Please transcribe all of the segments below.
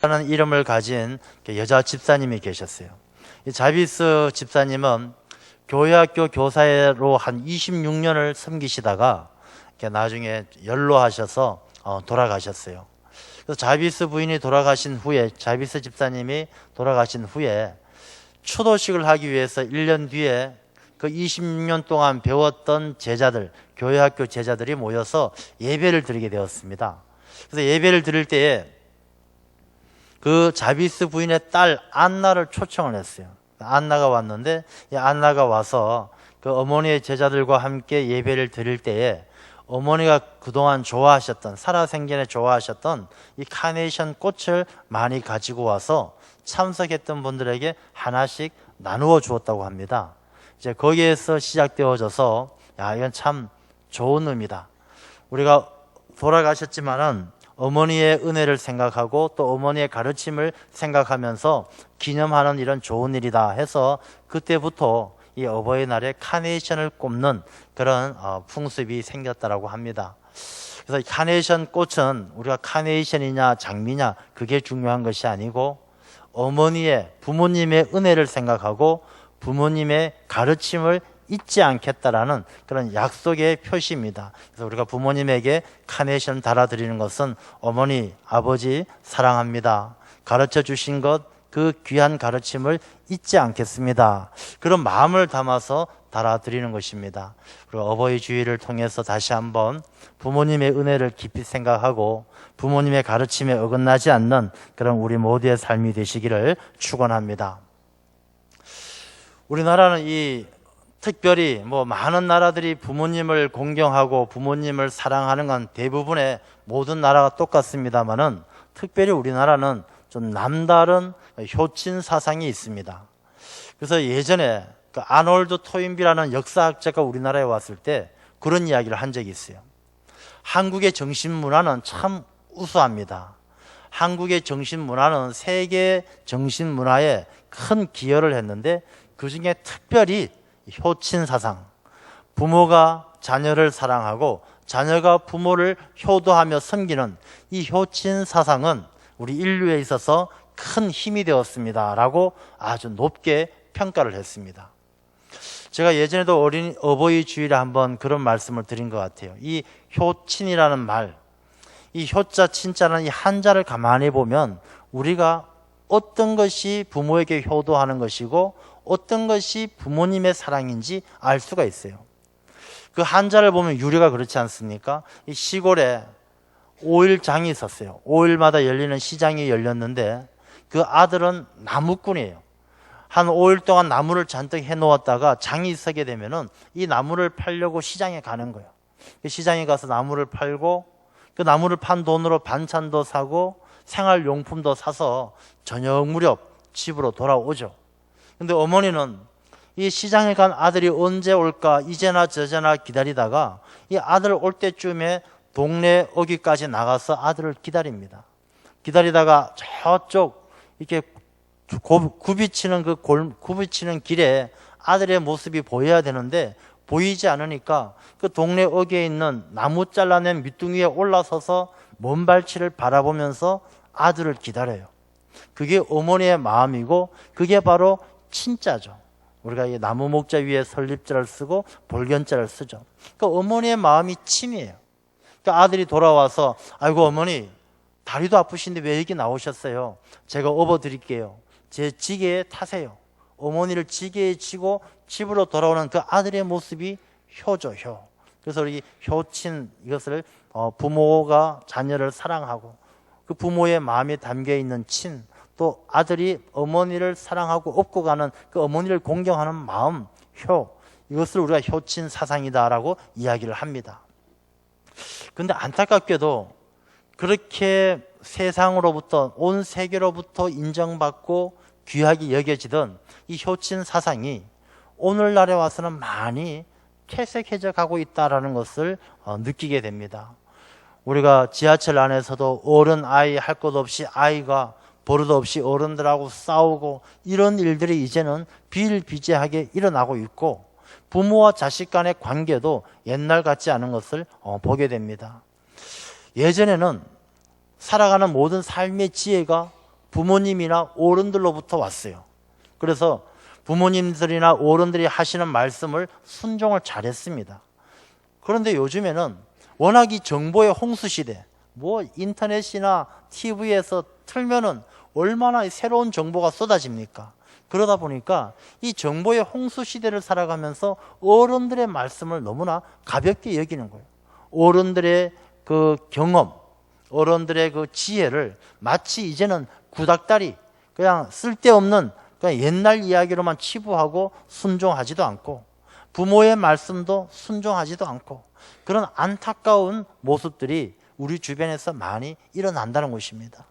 라는 이름을 가진 여자 집사님이 계셨어요. 이 자비스 집사님은 교회학교 교사로 한 26년을 섬기시다가 나중에 연로하셔서 돌아가셨어요. 그래서 자비스 부인이 돌아가신 후에, 자비스 집사님이 돌아가신 후에 추도식을 하기 위해서 1년 뒤에 그 26년 동안 배웠던 제자들, 교회학교 제자들이 모여서 예배를 드리게 되었습니다. 그래서 예배를 드릴 때에 그 자비스 부인의 딸 안나를 초청을 했어요. 안나가 왔는데, 이 안나가 와서 그 어머니의 제자들과 함께 예배를 드릴 때에 어머니가 그동안 좋아하셨던, 살아생전에 좋아하셨던 이 카네이션 꽃을 많이 가지고 와서 참석했던 분들에게 하나씩 나누어 주었다고 합니다. 이제 거기에서 시작되어져서, 야, 이건 참 좋은 의미다. 우리가 돌아가셨지만은 어머니의 은혜를 생각하고 또 어머니의 가르침을 생각하면서 기념하는 이런 좋은 일이다 해서 그때부터 이 어버이날에 카네이션을 꼽는 그런 풍습이 생겼다라고 합니다. 그래서 이 카네이션 꽃은 우리가 카네이션이냐 장미냐 그게 중요한 것이 아니고 어머니의, 부모님의 은혜를 생각하고 부모님의 가르침을 잊지 않겠다라는 그런 약속의 표시입니다. 그래서 우리가 부모님에게 카네이션 달아드리는 것은 어머니, 아버지 사랑합니다. 가르쳐 주신 것, 그 귀한 가르침을 잊지 않겠습니다. 그런 마음을 담아서 달아드리는 것입니다. 그리고 어버이 주일을 통해서 다시 한번 부모님의 은혜를 깊이 생각하고 부모님의 가르침에 어긋나지 않는 그런 우리 모두의 삶이 되시기를 축원합니다. 우리나라는 특별히 많은 나라들이 부모님을 공경하고 부모님을 사랑하는 건 대부분의 모든 나라가 똑같습니다만은 특별히 우리나라는 좀 남다른 효친 사상이 있습니다. 그래서 예전에 그 아놀드 토인비라는 역사학자가 우리나라에 왔을 때 그런 이야기를 한 적이 있어요. 한국의 정신문화는 참 우수합니다. 한국의 정신문화는 세계 정신문화에 큰 기여를 했는데 그중에 특별히 효친 사상, 부모가 자녀를 사랑하고 자녀가 부모를 효도하며 섬기는 이 효친 사상은 우리 인류에 있어서 큰 힘이 되었습니다 라고 아주 높게 평가를 했습니다. 제가 예전에도 어버이 주일에 한번 그런 말씀을 드린 것 같아요. 이 효친이라는 말, 이 효자 친자는 이 한자를 가만히 보면 우리가 어떤 것이 부모에게 효도하는 것이고 어떤 것이 부모님의 사랑인지 알 수가 있어요. 그 한자를 보면 유래가 그렇지 않습니까? 이 시골에 5일장이 있었어요. 5일마다 열리는 시장이 열렸는데 그 아들은 나무꾼이에요. 한 5일 동안 나무를 잔뜩 해놓았다가 장이 서게 되면은 이 나무를 팔려고 시장에 가는 거예요. 시장에 가서 나무를 팔고 그 나무를 판 돈으로 반찬도 사고 생활용품도 사서 저녁 무렵 집으로 돌아오죠. 근데 어머니는 이 시장에 간 아들이 언제 올까 이제나 저제나 기다리다가 이 아들 올 때쯤에 동네 어귀까지 나가서 아들을 기다립니다. 기다리다가 저쪽 이렇게 굽이치는 굽이치는 길에 아들의 모습이 보여야 되는데 보이지 않으니까 그 동네 어귀에 있는 나무 잘라낸 밑둥이에 올라서서 먼발치를 바라보면서 아들을 기다려요. 그게 어머니의 마음이고 그게 바로 친자죠. 우리가 이 나무 목자 위에 설립자를 쓰고 볼견자를 쓰죠. 그러니까 어머니의 마음이 친이에요. 그러니까 아들이 돌아와서 아이고 어머니 다리도 아프신데 왜 여기 나오셨어요? 제가 업어드릴게요. 제 지게에 타세요. 어머니를 지게에 치고 집으로 돌아오는 그 아들의 모습이 효죠, 효. 그래서 우리 효친, 이것을 부모가 자녀를 사랑하고 그 부모의 마음에 담겨 있는 친, 또 아들이 어머니를 사랑하고 업고 가는 그 어머니를 공경하는 마음, 효, 이것을 우리가 효친 사상이다라고 이야기를 합니다. 그런데 안타깝게도 그렇게 세상으로부터, 온 세계로부터 인정받고 귀하게 여겨지던 이 효친 사상이 오늘날에 와서는 많이 퇴색해져 가고 있다는 것을 느끼게 됩니다. 우리가 지하철 안에서도 어른 아이 할 것 없이 아이가 버릇 없이 어른들하고 싸우고 이런 일들이 이제는 비일비재하게 일어나고 있고 부모와 자식 간의 관계도 옛날 같지 않은 것을 보게 됩니다. 예전에는 살아가는 모든 삶의 지혜가 부모님이나 어른들로부터 왔어요. 그래서 부모님들이나 어른들이 하시는 말씀을 순종을 잘했습니다. 그런데 요즘에는 워낙 이 정보의 홍수시대, 뭐 인터넷이나 TV에서 틀면은 얼마나 새로운 정보가 쏟아집니까? 그러다 보니까 이 정보의 홍수시대를 살아가면서 어른들의 말씀을 너무나 가볍게 여기는 거예요. 어른들의 그 경험, 어른들의 그 지혜를 마치 이제는 구닥다리, 그냥 쓸데없는 그냥 옛날 이야기로만 치부하고 순종하지도 않고, 부모의 말씀도 순종하지도 않고, 그런 안타까운 모습들이 우리 주변에서 많이 일어난다는 것입니다.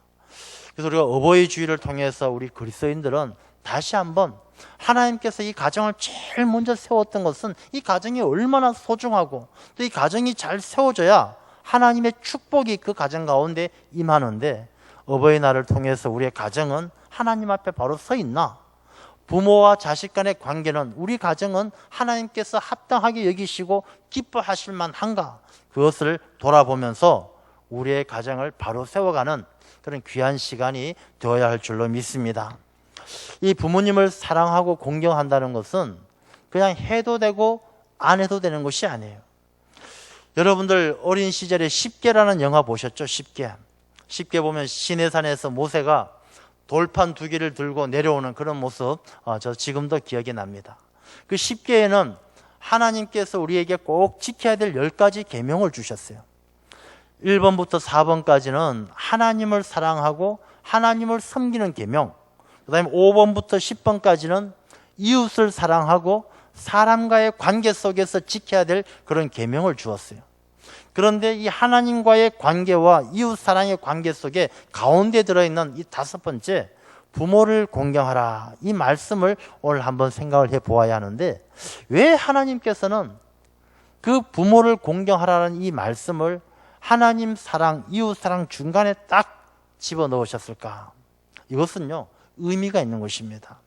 그래서 우리가 어버이 주일을 통해서 우리 그리스도인들은 다시 한번 하나님께서 이 가정을 제일 먼저 세웠던 것은 이 가정이 얼마나 소중하고, 또 이 가정이 잘 세워져야 하나님의 축복이 그 가정 가운데 임하는데, 어버이날을 통해서 우리의 가정은 하나님 앞에 바로 서 있나? 부모와 자식 간의 관계는, 우리 가정은 하나님께서 합당하게 여기시고 기뻐하실 만한가? 그것을 돌아보면서 우리의 가정을 바로 세워가는 그런 귀한 시간이 되어야 할 줄로 믿습니다. 이 부모님을 사랑하고 공경한다는 것은 그냥 해도 되고 안 해도 되는 것이 아니에요. 여러분들 어린 시절에 십계라는 영화 보셨죠? 십계 보면 시내산에서 모세가 돌판 2개를 들고 내려오는 그런 모습, 저 지금도 기억이 납니다. 그 십계에는 하나님께서 우리에게 꼭 지켜야 될 10가지 계명을 주셨어요. 1번부터 4번까지는 하나님을 사랑하고 하나님을 섬기는 계명, 그 다음에 5번부터 10번까지는 이웃을 사랑하고 사람과의 관계 속에서 지켜야 될 그런 계명을 주었어요. 그런데 이 하나님과의 관계와 이웃 사랑의 관계 속에 가운데 들어있는 이 5번째, 부모를 공경하라, 이 말씀을 오늘 한번 생각을 해보아야 하는데, 왜 하나님께서는 그 부모를 공경하라는 이 말씀을 하나님 사랑, 이웃 사랑 중간에 딱 집어넣으셨을까? 이것은요, 의미가 있는 것입니다.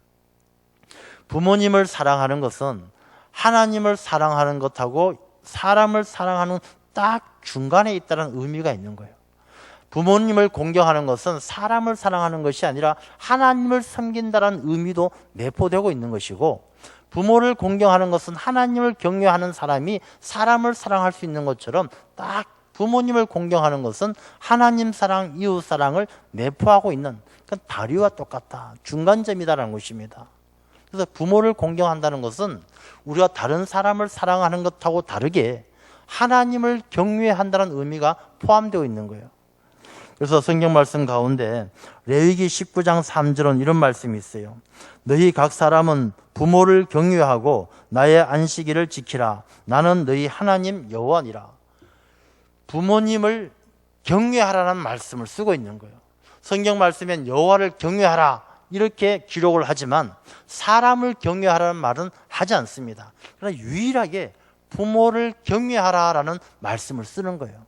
부모님을 사랑하는 것은 하나님을 사랑하는 것하고 사람을 사랑하는 딱 중간에 있다는 의미가 있는 거예요. 부모님을 공경하는 것은 사람을 사랑하는 것이 아니라 하나님을 섬긴다는 의미도 내포되고 있는 것이고, 부모를 공경하는 것은 하나님을 경외하는 사람이 사람을 사랑할 수 있는 것처럼, 딱 부모님을 공경하는 것은 하나님 사랑, 이웃 사랑을 내포하고 있는, 그 다리와 똑같다, 중간점이다라는 것입니다. 그래서 부모를 공경한다는 것은 우리가 다른 사람을 사랑하는 것하고 다르게 하나님을 경외한다는 의미가 포함되어 있는 거예요. 그래서 성경 말씀 가운데 레위기 19장 3절은 이런 말씀이 있어요. 너희 각 사람은 부모를 경외하고 나의 안식일을 지키라. 나는 너희 하나님 여호와니라. 부모님을 경외하라는 말씀을 쓰고 있는 거예요. 성경 말씀엔 여호와를 경외하라 이렇게 기록을 하지만 사람을 경외하라는 말은 하지 않습니다. 그러나 유일하게 부모를 경외하라라는 말씀을 쓰는 거예요.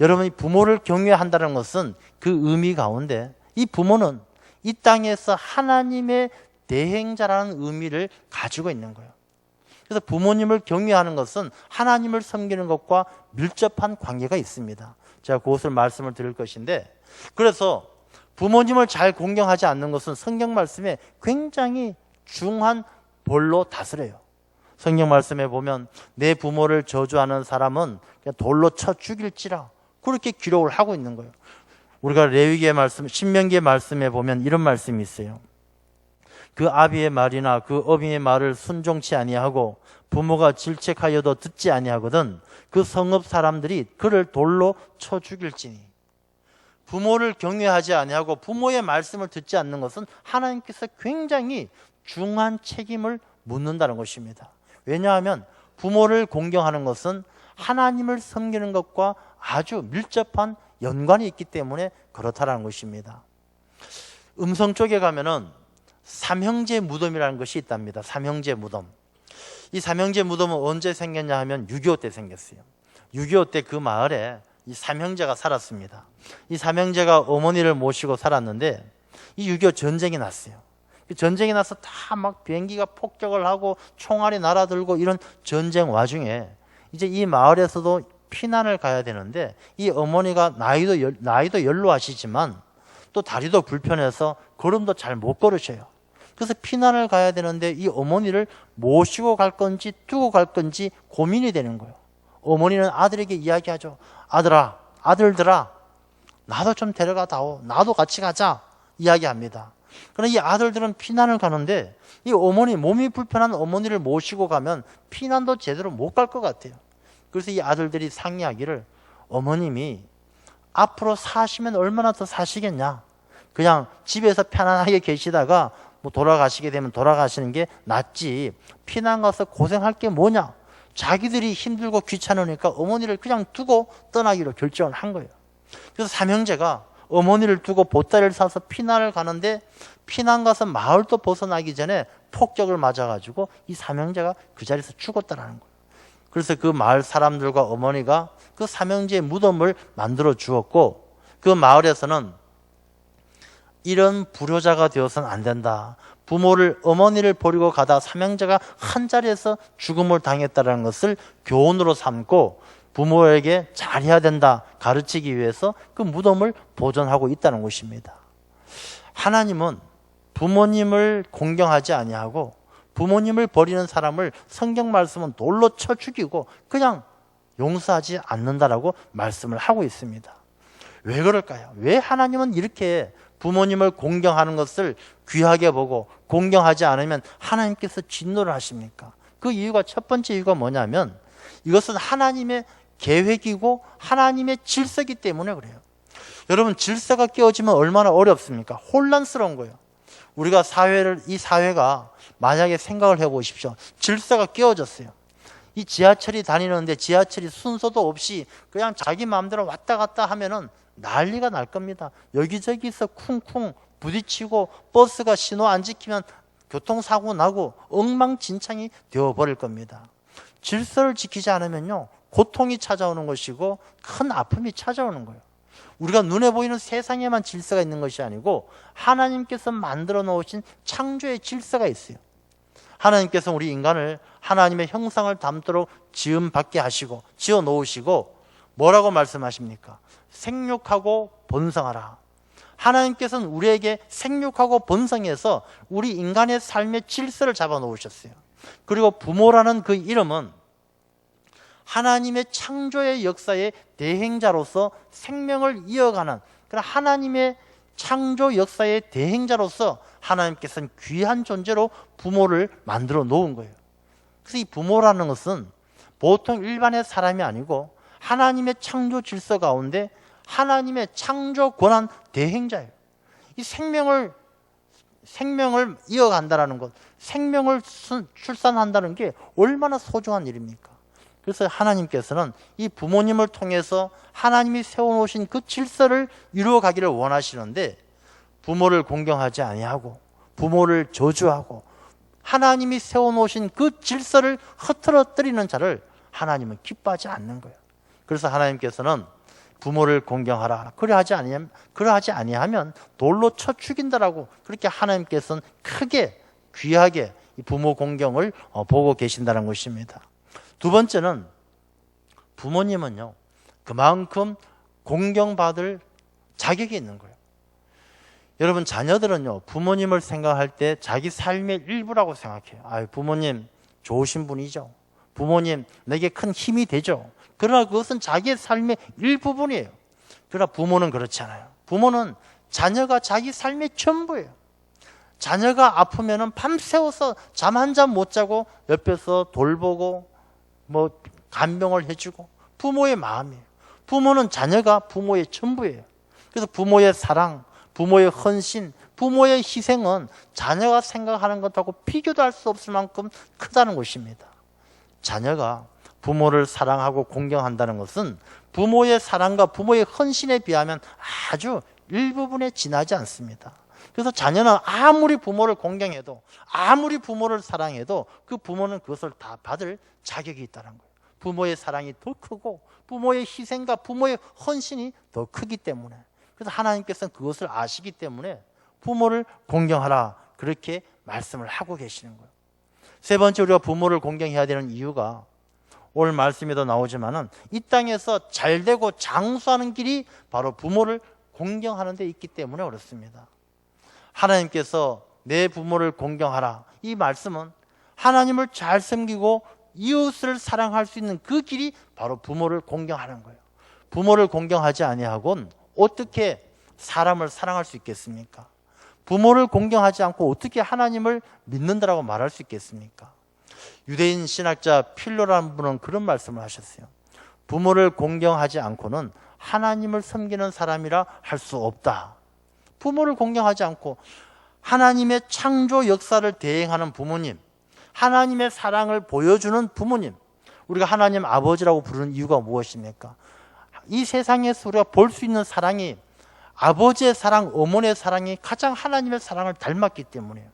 여러분이 부모를 경외한다는 것은 그 의미 가운데 이 부모는 이 땅에서 하나님의 대행자라는 의미를 가지고 있는 거예요. 그래서 부모님을 경외하는 것은 하나님을 섬기는 것과 밀접한 관계가 있습니다. 제가 그것을 말씀을 드릴 것인데, 그래서 부모님을 잘 공경하지 않는 것은 성경 말씀에 굉장히 중한 벌로 다스려요. 성경 말씀에 보면 내 부모를 저주하는 사람은 그냥 돌로 쳐 죽일지라, 그렇게 기록을 하고 있는 거예요. 우리가 레위기의 말씀, 신명기의 말씀에 보면 이런 말씀이 있어요. 그 아비의 말이나 그 어미의 말을 순종치 아니하고 부모가 질책하여도 듣지 아니하거든 그 성읍 사람들이 그를 돌로 쳐 죽일지니. 부모를 경외하지 아니하고 부모의 말씀을 듣지 않는 것은 하나님께서 굉장히 중한 책임을 묻는다는 것입니다. 왜냐하면 부모를 공경하는 것은 하나님을 섬기는 것과 아주 밀접한 연관이 있기 때문에 그렇다는 것입니다. 음성 쪽에 가면은 삼형제 무덤이라는 것이 있답니다. 삼형제 무덤. 이 삼형제 무덤은 언제 생겼냐 하면 6.25 때 생겼어요. 6.25 때 그 마을에 이 삼형제가 살았습니다. 이 삼형제가 어머니를 모시고 살았는데 이 6.25 전쟁이 났어요. 전쟁이 나서 다 막 비행기가 폭격을 하고 총알이 날아들고 이런 전쟁 와중에 이제 이 마을에서도 피난을 가야 되는데 이 어머니가 나이도 연로하시지만 또 다리도 불편해서 걸음도 잘 못 걸으셔요. 그래서 피난을 가야 되는데 이 어머니를 모시고 갈 건지 두고 갈 건지 고민이 되는 거예요. 어머니는 아들에게 이야기하죠. 아들아, 아들들아, 나도 좀 데려가다오. 나도 같이 가자. 이야기합니다. 그러나 이 아들들은 피난을 가는데 이 어머니, 몸이 불편한 어머니를 모시고 가면 피난도 제대로 못 갈 것 같아요. 그래서 이 아들들이 상의하기를, 어머님이 앞으로 사시면 얼마나 더 사시겠냐. 그냥 집에서 편안하게 계시다가 뭐 돌아가시게 되면 돌아가시는 게 낫지. 피난 가서 고생할 게 뭐냐. 자기들이 힘들고 귀찮으니까 어머니를 그냥 두고 떠나기로 결정을 한 거예요. 그래서 삼형제가 어머니를 두고 보따리를 사서 피난을 가는데 피난 가서 마을도 벗어나기 전에 폭격을 맞아가지고 이 삼형제가 그 자리에서 죽었다라는 거예요. 그래서 그 마을 사람들과 어머니가 그 삼형제의 무덤을 만들어 주었고, 그 마을에서는 이런 불효자가 되어서는 안 된다. 어머니를 버리고 가다 삼형제가 한 자리에서 죽음을 당했다는 것을 교훈으로 삼고 부모에게 잘해야 된다 가르치기 위해서 그 무덤을 보존하고 있다는 것입니다. 하나님은 부모님을 공경하지 아니하고 부모님을 버리는 사람을 성경 말씀은 돌로 쳐 죽이고 그냥 용서하지 않는다라고 말씀을 하고 있습니다. 왜 그럴까요? 왜 하나님은 이렇게 부모님을 공경하는 것을 귀하게 보고 공경하지 않으면 하나님께서 진노를 하십니까? 그 이유가, 첫 번째 이유가 뭐냐면 이것은 하나님의 계획이고 하나님의 질서이기 때문에 그래요. 여러분, 질서가 깨어지면 얼마나 어렵습니까? 혼란스러운 거예요. 우리가 이 사회가 만약에 생각을 해보십시오. 질서가 깨어졌어요. 이 지하철이 다니는데 지하철이 순서도 없이 그냥 자기 마음대로 왔다 갔다 하면은 난리가 날 겁니다. 여기저기서 쿵쿵 부딪히고 버스가 신호 안 지키면 교통사고 나고 엉망진창이 되어버릴 겁니다. 질서를 지키지 않으면요, 고통이 찾아오는 것이고 큰 아픔이 찾아오는 거예요. 우리가 눈에 보이는 세상에만 질서가 있는 것이 아니고 하나님께서 만들어 놓으신 창조의 질서가 있어요. 하나님께서 우리 인간을 하나님의 형상을 담도록 지음받게 하시고 지어 놓으시고 뭐라고 말씀하십니까? 생육하고 번성하라. 하나님께서는 우리에게 생육하고 번성해서 우리 인간의 삶의 질서를 잡아 놓으셨어요. 그리고 부모라는 그 이름은 하나님의 창조의 역사의 대행자로서 생명을 이어가는, 그런 하나님의 창조 역사의 대행자로서 하나님께서는 귀한 존재로 부모를 만들어 놓은 거예요. 그래서 이 부모라는 것은 보통 일반의 사람이 아니고 하나님의 창조 질서 가운데 하나님의 창조 권한 대행자예요. 이 생명을 이어간다는 것, 생명을 출산한다는 게 얼마나 소중한 일입니까? 그래서 하나님께서는 이 부모님을 통해서 하나님이 세워놓으신 그 질서를 이루어가기를 원하시는데, 부모를 공경하지 아니하고 부모를 저주하고 하나님이 세워놓으신 그 질서를 흐트러뜨리는 자를 하나님은 기뻐하지 않는 거예요. 그래서 하나님께서는 부모를 공경하라, 그러하지 아니하면 돌로 쳐 죽인다라고, 그렇게 하나님께서는 크게 귀하게 부모 공경을 보고 계신다는 것입니다. 두 번째는 부모님은요, 그만큼 공경받을 자격이 있는 거예요. 여러분, 자녀들은요, 부모님을 생각할 때 자기 삶의 일부라고 생각해요. 부모님 좋으신 분이죠. 부모님 내게 큰 힘이 되죠. 그러나 그것은 자기의 삶의 일부분이에요. 그러나 부모는 그렇지 않아요. 부모는 자녀가 자기 삶의 전부예요. 자녀가 아프면은 밤새워서 잠 한 잠 못 자고 옆에서 돌보고 간병을 해주고, 부모의 마음이에요. 부모는 자녀가 부모의 전부예요. 그래서 부모의 사랑, 부모의 헌신, 부모의 희생은 자녀가 생각하는 것하고 비교도 할 수 없을 만큼 크다는 것입니다. 자녀가 부모를 사랑하고 공경한다는 것은 부모의 사랑과 부모의 헌신에 비하면 아주 일부분에 지나지 않습니다. 그래서 자녀는 아무리 부모를 공경해도, 아무리 부모를 사랑해도 그 부모는 그것을 다 받을 자격이 있다는 거예요. 부모의 사랑이 더 크고 부모의 희생과 부모의 헌신이 더 크기 때문에, 그래서 하나님께서는 그것을 아시기 때문에 부모를 공경하라, 그렇게 말씀을 하고 계시는 거예요. 세 번째, 우리가 부모를 공경해야 되는 이유가 오늘 말씀에도 나오지만은 이 땅에서 잘되고 장수하는 길이 바로 부모를 공경하는 데 있기 때문에 그렇습니다. 하나님께서 내 부모를 공경하라, 이 말씀은 하나님을 잘 섬기고 이웃을 사랑할 수 있는 그 길이 바로 부모를 공경하는 거예요. 부모를 공경하지 아니하고는 어떻게 사람을 사랑할 수 있겠습니까? 부모를 공경하지 않고 어떻게 하나님을 믿는다라고 말할 수 있겠습니까? 유대인 신학자 필로라는 분은 그런 말씀을 하셨어요. 부모를 공경하지 않고는 하나님을 섬기는 사람이라 할 수 없다. 부모를 공경하지 않고 하나님의 창조 역사를 대행하는 부모님, 하나님의 사랑을 보여주는 부모님, 우리가 하나님 아버지라고 부르는 이유가 무엇입니까? 이 세상에서 우리가 볼 수 있는 사랑이 아버지의 사랑, 어머니의 사랑이 가장 하나님의 사랑을 닮았기 때문이에요.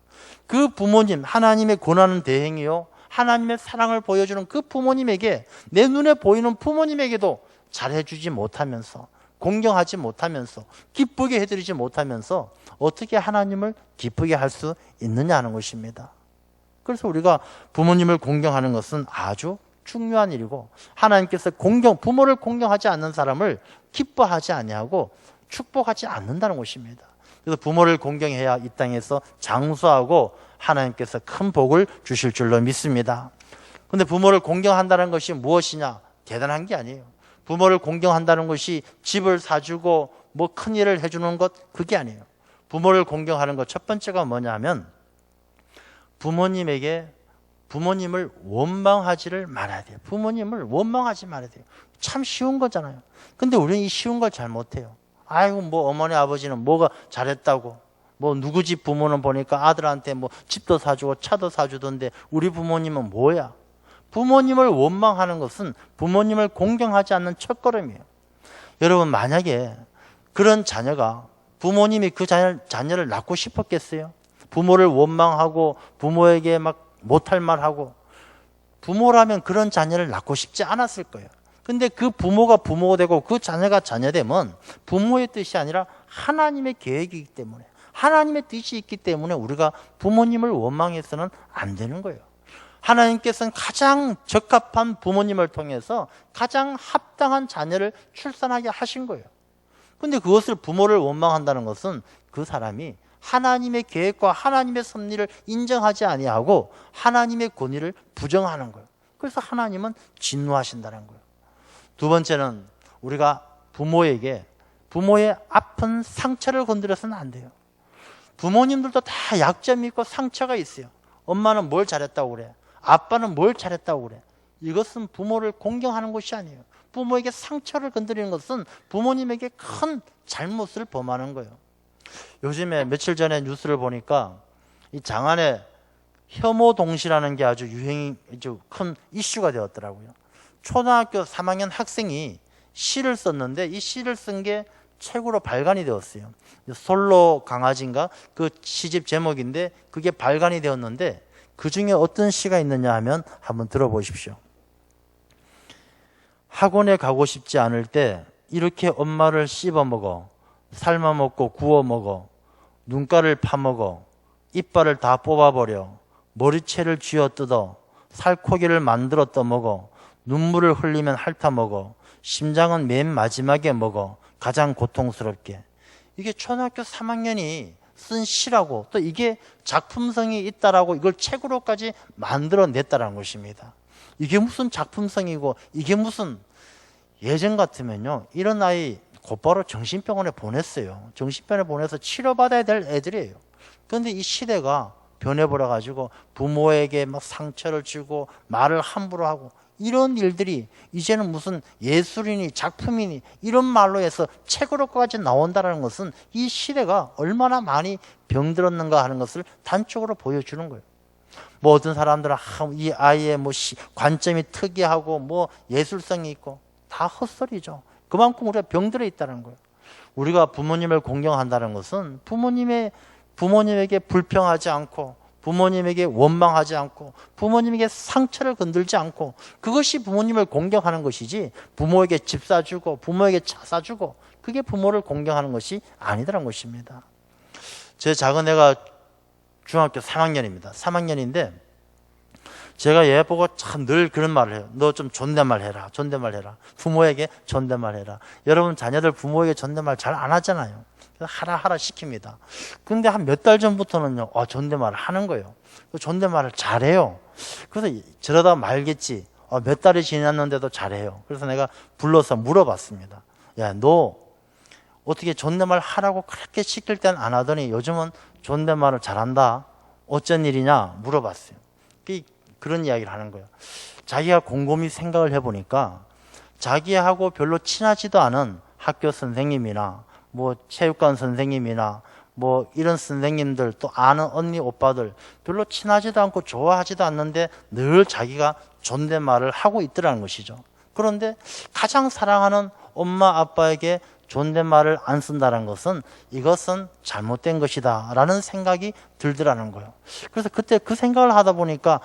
그 부모님, 하나님의 권하는 대행이요, 하나님의 사랑을 보여주는 그 부모님에게, 내 눈에 보이는 부모님에게도 잘해주지 못하면서, 공경하지 못하면서, 기쁘게 해드리지 못하면서 어떻게 하나님을 기쁘게 할 수 있느냐 하는 것입니다. 그래서 우리가 부모님을 공경하는 것은 아주 중요한 일이고, 하나님께서 부모를 공경하지 않는 사람을 기뻐하지 아니하고 축복하지 않는다는 것입니다. 그래서 부모를 공경해야 이 땅에서 장수하고 하나님께서 큰 복을 주실 줄로 믿습니다. 그런데 부모를 공경한다는 것이 무엇이냐? 대단한 게 아니에요. 부모를 공경한다는 것이 집을 사주고 뭐 큰일을 해주는 것, 그게 아니에요. 부모를 공경하는 것 첫 번째가 뭐냐면 부모님을 원망하지를 말아야 돼요. 부모님을 원망하지 말아야 돼요. 참 쉬운 거잖아요. 근데 우리는 이 쉬운 걸 잘 못해요. 아이고 뭐 어머니 아버지는 뭐가 잘했다고, 뭐 누구 집 부모는 보니까 아들한테 뭐 집도 사주고 차도 사주던데 우리 부모님은 뭐야? 부모님을 원망하는 것은 부모님을 공경하지 않는 첫걸음이에요. 여러분, 만약에 그런 자녀가 부모님이 그 자녀를 낳고 싶었겠어요? 부모를 원망하고 부모에게 막 못할 말하고, 부모라면 그런 자녀를 낳고 싶지 않았을 거예요. 근데 그 부모가 부모가 되고 그 자녀가 자녀되면 부모의 뜻이 아니라 하나님의 계획이기 때문에, 하나님의 뜻이 있기 때문에 우리가 부모님을 원망해서는 안 되는 거예요. 하나님께서는 가장 적합한 부모님을 통해서 가장 합당한 자녀를 출산하게 하신 거예요. 근데 그것을 부모를 원망한다는 것은 그 사람이 하나님의 계획과 하나님의 섭리를 인정하지 아니하고 하나님의 권위를 부정하는 거예요. 그래서 하나님은 진노하신다는 거예요. 두 번째는 우리가 부모의 아픈 상처를 건드려서는 안 돼요. 부모님들도 다 약점이 있고 상처가 있어요. 엄마는 뭘 잘했다고 그래, 아빠는 뭘 잘했다고 그래. 이것은 부모를 공경하는 것이 아니에요. 부모에게 상처를 건드리는 것은 부모님에게 큰 잘못을 범하는 거예요. 요즘에 며칠 전에 뉴스를 보니까 이 장안에 혐오동시라는 게 아주 큰 이슈가 되었더라고요. 초등학교 3학년 학생이 시를 썼는데 이 시를 쓴 게 책으로 발간이 되었어요. 솔로 강아지인가 그 시집 제목인데 그게 발간이 되었는데 그 중에 어떤 시가 있느냐 하면 한번 들어보십시오. 학원에 가고 싶지 않을 때 이렇게 엄마를 씹어 먹어, 삶아 먹고 구워 먹어, 눈가를 파먹어, 이빨을 다 뽑아버려, 머리채를 쥐어 뜯어, 살코기를 만들어 떠먹어, 눈물을 흘리면 핥아 먹어, 심장은 맨 마지막에 먹어, 가장 고통스럽게. 이게 초등학교 3학년이 쓴 시라고, 또 이게 작품성이 있다라고 이걸 책으로까지 만들어냈다는 것입니다. 이게 무슨 작품성이고, 이게 무슨, 예전 같으면요 이런 아이 곧바로 정신병원에 보냈어요. 정신병원에 보내서 치료받아야 될 애들이에요. 그런데 이 시대가 변해버려 가지고 부모에게 막 상처를 주고 말을 함부로 하고, 이런 일들이 이제는 무슨 예술이니 작품이니 이런 말로 해서 책으로까지 나온다는 것은 이 시대가 얼마나 많이 병들었는가 하는 것을 단적으로 보여주는 거예요. 뭐 어떤 사람들은 이 아이의 뭐 관점이 특이하고 뭐 예술성이 있고, 다 헛소리죠. 그만큼 우리가 병들어 있다는 거예요. 우리가 부모님을 공경한다는 것은 부모님에게 불평하지 않고, 부모님에게 원망하지 않고, 부모님에게 상처를 건들지 않고, 그것이 부모님을 공경하는 것이지, 부모에게 집 사주고 부모에게 차 사주고, 그게 부모를 공경하는 것이 아니라는 것입니다. 제 작은 애가 중학교 3학년입니다. 3학년인데 제가 얘 보고 참 늘 그런 말을 해요. 너 좀 존댓말 해라. 존댓말 해라. 부모에게 존댓말 해라. 여러분 자녀들 부모에게 존댓말 잘 안 하잖아요. 그래서 하라 시킵니다. 근데 한 몇 달 전부터는요, 존댓말을 하는 거예요. 존댓말을 잘해요. 그래서 저러다 말겠지. 몇 달이 지났는데도 잘해요. 그래서 내가 불러서 물어봤습니다. 야, 너 어떻게 존댓말 하라고 그렇게 시킬 땐 안 하더니 요즘은 존댓말을 잘한다. 어쩐 일이냐 물어봤어요. 그런 이야기를 하는 거예요. 자기가 곰곰이 생각을 해보니까 자기하고 별로 친하지도 않은 학교 선생님이나 뭐 체육관 선생님이나 뭐 이런 선생님들, 또 아는 언니 오빠들 별로 친하지도 않고 좋아하지도 않는데 늘 자기가 존댓말을 하고 있더라는 것이죠. 그런데 가장 사랑하는 엄마 아빠에게 존댓말을 안 쓴다는 것은 이것은 잘못된 것이다 라는 생각이 들더라는 거예요. 그래서 그때 그 생각을 하다 보니까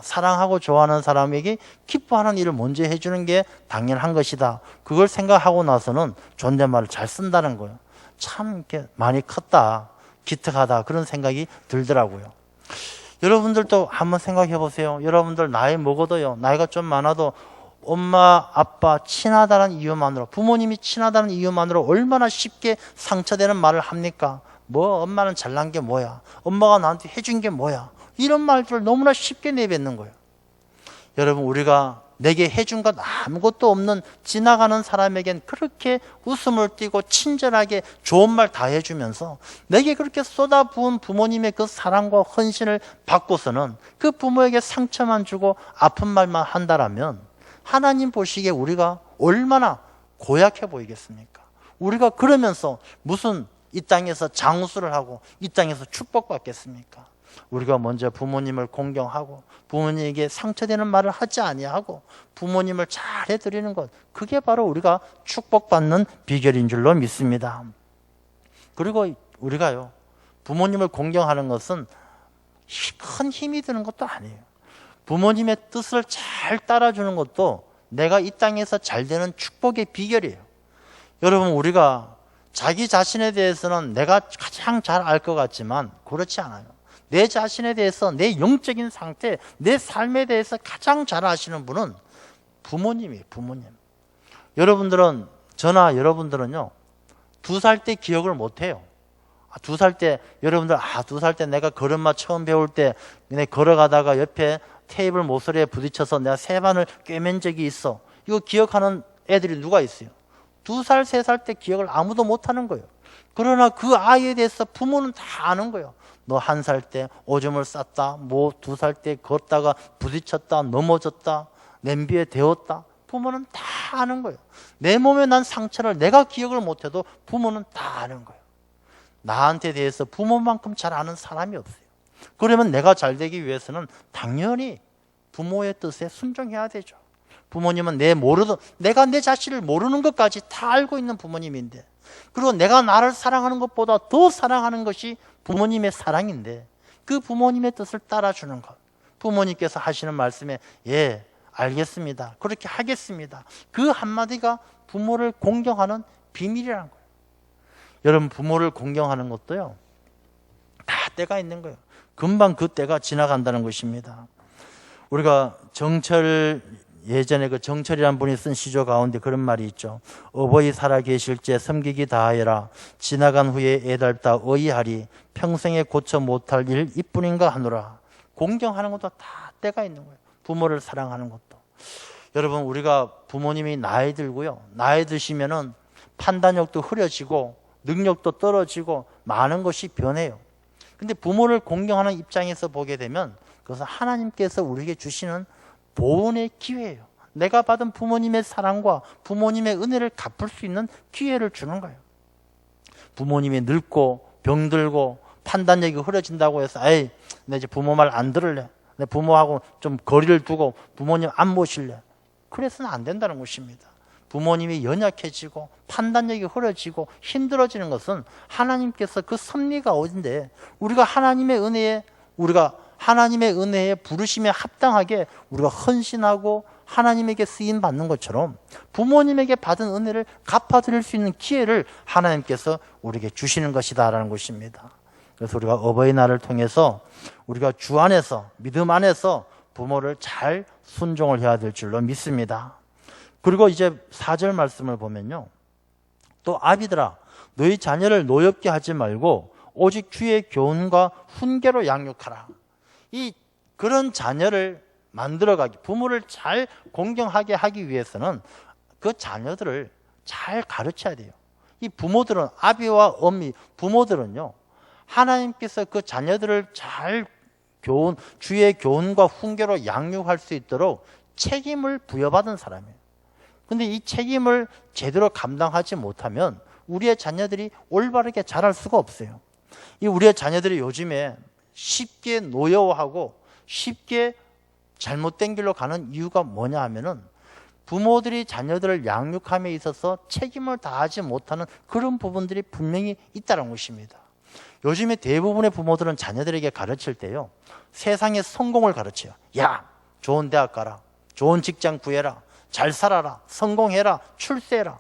사랑하고 좋아하는 사람에게 기뻐하는 일을 먼저 해주는 게 당연한 것이다. 그걸 생각하고 나서는 존댓말을 잘 쓴다는 거예요. 참 이렇게 많이 컸다, 기특하다, 그런 생각이 들더라고요. 여러분들도 한번 생각해 보세요. 여러분들 나이 먹어도요, 나이가 좀 많아도 엄마, 아빠 친하다는 이유만으로, 부모님이 친하다는 이유만으로 얼마나 쉽게 상처되는 말을 합니까? 뭐 엄마는 잘난 게 뭐야? 엄마가 나한테 해준 게 뭐야? 이런 말들을 너무나 쉽게 내뱉는 거예요. 여러분, 우리가 내게 해준 것 아무것도 없는 지나가는 사람에겐 그렇게 웃음을 띠고 친절하게 좋은 말 다 해주면서 내게 그렇게 쏟아부은 부모님의 그 사랑과 헌신을 받고서는 그 부모에게 상처만 주고 아픈 말만 한다라면 하나님 보시기에 우리가 얼마나 고약해 보이겠습니까? 우리가 그러면서 무슨 이 땅에서 장수를 하고 이 땅에서 축복받겠습니까? 우리가 먼저 부모님을 공경하고 부모님에게 상처되는 말을 하지 아니하고 부모님을 잘 해드리는 것, 그게 바로 우리가 축복받는 비결인 줄로 믿습니다. 그리고 우리가요, 부모님을 공경하는 것은 큰 힘이 드는 것도 아니에요. 부모님의 뜻을 잘 따라주는 것도 내가 이 땅에서 잘 되는 축복의 비결이에요. 여러분, 우리가 자기 자신에 대해서는 내가 가장 잘 알 것 같지만 그렇지 않아요. 내 자신에 대해서, 내 영적인 상태, 내 삶에 대해서 가장 잘 아시는 분은 부모님이에요. 부모님. 여러분들은, 저나 여러분들은요, 2살 때 기억을 못해요. 2살 때, 여러분들 2살 때 내가 걸음마 처음 배울 때 그냥 걸어가다가 옆에 테이블 모서리에 부딪혀서 내가 세 반을 꿰맨 적이 있어. 이거 기억하는 애들이 누가 있어요? 2살, 3살 때 기억을 아무도 못하는 거예요. 그러나 그 아이에 대해서 부모는 다 아는 거예요. 너 1살 때 오줌을 쌌다, 뭐 2살 때 걷다가 부딪혔다, 넘어졌다, 냄비에 데웠다. 부모는 다 아는 거예요. 내 몸에 난 상처를 내가 기억을 못해도 부모는 다 아는 거예요. 나한테 대해서 부모만큼 잘 아는 사람이 없어요. 그러면 내가 잘 되기 위해서는 당연히 부모의 뜻에 순종해야 되죠. 부모님은 내가 내 자신을 모르는 것까지 다 알고 있는 부모님인데, 그리고 내가 나를 사랑하는 것보다 더 사랑하는 것이 부모님의 사랑인데, 그 부모님의 뜻을 따라주는 것, 부모님께서 하시는 말씀에 예, 알겠습니다, 그렇게 하겠습니다, 그 한마디가 부모를 공경하는 비밀이라는 거예요. 여러분, 부모를 공경하는 것도요, 다 때가 있는 거예요. 금방 그 때가 지나간다는 것입니다. 우리가 예전에 그 정철이라는 분이 쓴 시조 가운데 그런 말이 있죠. 어버이 살아 계실 때 섬기기 다하여라. 지나간 후에 애달다 어이하리. 평생에 고쳐 못할 일 이뿐인가 하노라. 공경하는 것도 다 때가 있는 거예요. 부모를 사랑하는 것도. 여러분, 우리가 부모님이 나이 들고요, 나이 드시면은 판단력도 흐려지고 능력도 떨어지고 많은 것이 변해요. 근데 부모를 공경하는 입장에서 보게 되면 그것은 하나님께서 우리에게 주시는 보은의 기회예요. 내가 받은 부모님의 사랑과 부모님의 은혜를 갚을 수 있는 기회를 주는 거예요. 부모님이 늙고 병들고 판단력이 흐려진다고 해서 나 이제 부모 말 안 들을래, 내 부모하고 좀 거리를 두고 부모님 안 모실래, 그래서는 안 된다는 것입니다. 부모님이 연약해지고 판단력이 흐려지고 힘들어지는 것은 하나님께서 그 섭리가 어딘데, 우리가 하나님의 은혜에 부르심에 합당하게 우리가 헌신하고 하나님에게 쓰임 받는 것처럼 부모님에게 받은 은혜를 갚아드릴 수 있는 기회를 하나님께서 우리에게 주시는 것이다라는 것입니다. 그래서 우리가 어버이날을 통해서 우리가 주 안에서, 믿음 안에서 부모를 잘 순종을 해야 될 줄로 믿습니다. 그리고 이제 4절 말씀을 보면요. 또 아비들아 너희 자녀를 노엽게 하지 말고 오직 주의 교훈과 훈계로 양육하라. 이 그런 자녀를 만들어가기, 부모를 잘 공경하게 하기 위해서는 그 자녀들을 잘 가르쳐야 돼요. 이 부모들은, 아비와 엄미, 부모들은요, 하나님께서 그 자녀들을 잘 주의 교훈과 훈계로 양육할 수 있도록 책임을 부여받은 사람이에요. 근데 이 책임을 제대로 감당하지 못하면 우리의 자녀들이 올바르게 자랄 수가 없어요. 이 우리의 자녀들이 요즘에 쉽게 노여워하고 쉽게 잘못된 길로 가는 이유가 뭐냐 하면은 부모들이 자녀들을 양육함에 있어서 책임을 다하지 못하는 그런 부분들이 분명히 있다는 것입니다. 요즘에 대부분의 부모들은 자녀들에게 가르칠 때요, 세상의 성공을 가르쳐요. 야, 좋은 대학 가라, 좋은 직장 구해라, 잘 살아라, 성공해라, 출세해라.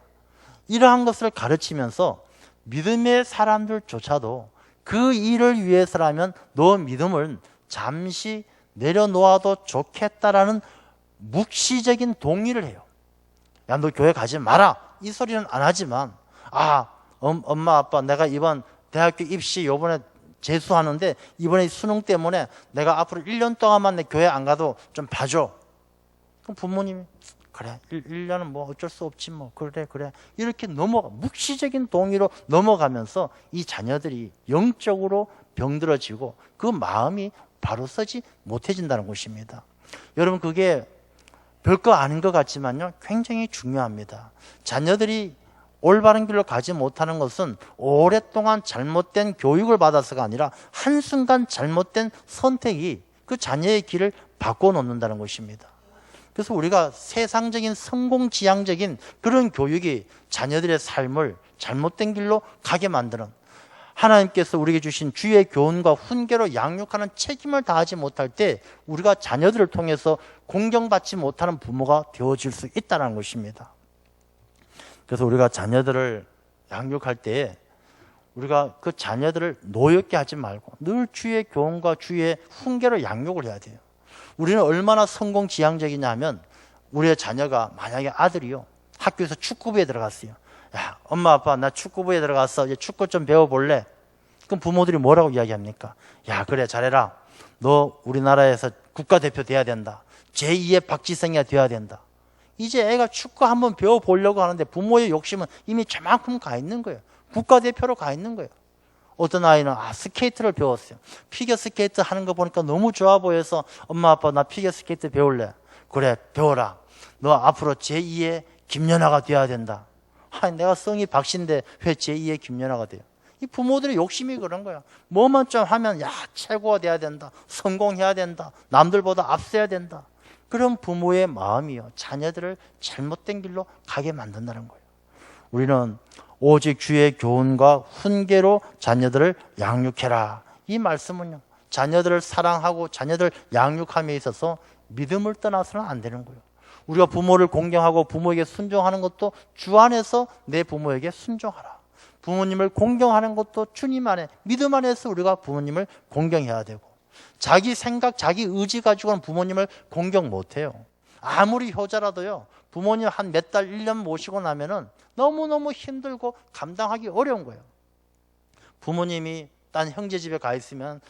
이러한 것을 가르치면서 믿음의 사람들조차도 그 일을 위해서라면 너 믿음을 잠시 내려놓아도 좋겠다라는 묵시적인 동의를 해요. 야, 너 교회 가지 마라. 이 소리는 안 하지만, 엄마, 아빠, 내가 이번 대학교 입시 요번에 재수하는데 이번에 수능 때문에 내가 앞으로 1년 동안만 내 교회 안 가도 좀 봐줘. 그럼 부모님이 그래, 1년은 뭐 어쩔 수 없지 뭐. 그래. 이렇게 묵시적인 동의로 넘어가면서 이 자녀들이 영적으로 병들어지고 그 마음이 바로 서지 못해진다는 것입니다. 여러분, 그게 별거 아닌 것 같지만요, 굉장히 중요합니다. 자녀들이 올바른 길로 가지 못하는 것은 오랫동안 잘못된 교육을 받아서가 아니라 한순간 잘못된 선택이 그 자녀의 길을 바꿔놓는다는 것입니다. 그래서 우리가 세상적인 성공지향적인 그런 교육이 자녀들의 삶을 잘못된 길로 가게 만드는, 하나님께서 우리에게 주신 주의 교훈과 훈계로 양육하는 책임을 다하지 못할 때 우리가 자녀들을 통해서 공경받지 못하는 부모가 되어질 수 있다는 것입니다. 그래서 우리가 자녀들을 양육할 때 우리가 그 자녀들을 노엽게 하지 말고 늘 주의 교훈과 주의 훈계로 양육을 해야 돼요. 우리는 얼마나 성공지향적이냐 하면, 우리의 자녀가 만약에 아들이요, 학교에서 축구부에 들어갔어요. 야, 엄마 아빠 나 축구부에 들어갔어, 이제 축구 좀 배워볼래? 그럼 부모들이 뭐라고 이야기합니까? 야, 그래, 잘해라. 너 우리나라에서 국가대표 돼야 된다. 제2의 박지성이야 돼야 된다. 이제 애가 축구 한번 배워보려고 하는데 부모의 욕심은 이미 저만큼 가 있는 거예요. 국가대표로 가 있는 거예요. 어떤 아이는 스케이트를 배웠어요. 피겨 스케이트 하는 거 보니까 너무 좋아 보여서 엄마 아빠 나 피겨 스케이트 배울래? 그래, 배워라. 너 앞으로 제2의 김연아가 돼야 된다. 내가 성이 박신데 왜 제2의 김연아가 돼요? 이 부모들의 욕심이 그런 거야. 뭐만 좀 하면 최고가 돼야 된다, 성공해야 된다, 남들보다 앞서야 된다. 그런 부모의 마음이요, 자녀들을 잘못된 길로 가게 만든다는 거예요. 우리는 오직 주의 교훈과 훈계로 자녀들을 양육해라. 이 말씀은요, 자녀들을 사랑하고 자녀들 양육함에 있어서 믿음을 떠나서는 안 되는 거예요. 우리가 부모를 공경하고 부모에게 순종하는 것도 주 안에서 내 부모에게 순종하라. 부모님을 공경하는 것도 주님 안에, 믿음 안에서 우리가 부모님을 공경해야 되고, 자기 생각, 자기 의지 가지고는 부모님을 공경 못해요. 아무리 효자라도요, 부모님 한 몇 달, 1년 모시고 나면은 너무너무 힘들고 감당하기 어려운 거예요. 부모님이 딴 형제 집에 가 있으면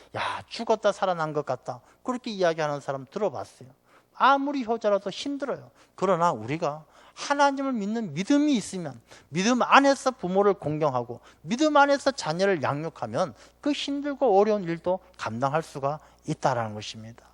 죽었다 살아난 것 같다, 그렇게 이야기하는 사람 들어봤어요. 아무리 효자라도 힘들어요. 그러나 우리가 하나님을 믿는 믿음이 있으면, 믿음 안에서 부모를 공경하고 믿음 안에서 자녀를 양육하면 그 힘들고 어려운 일도 감당할 수가 있다는 것입니다.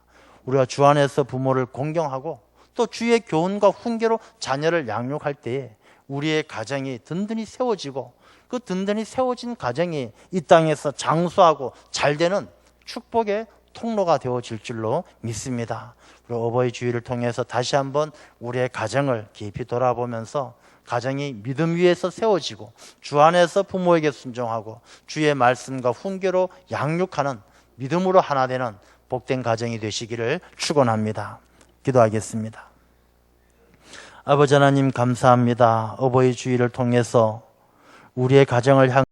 우리가 주 안에서 부모를 공경하고 또 주의 교훈과 훈계로 자녀를 양육할 때에 우리의 가정이 든든히 세워지고, 그 든든히 세워진 가정이 이 땅에서 장수하고 잘되는 축복의 통로가 되어질 줄로 믿습니다. 그리고 어버이 주일을 통해서 다시 한번 우리의 가정을 깊이 돌아보면서 가정이 믿음 위에서 세워지고 주 안에서 부모에게 순종하고 주의 말씀과 훈계로 양육하는, 믿음으로 하나 되는 복된 가정이 되시기를 축원합니다. 기도하겠습니다. 아버지 하나님, 감사합니다. 어버이 주일을 통해서 우리의 가정을 향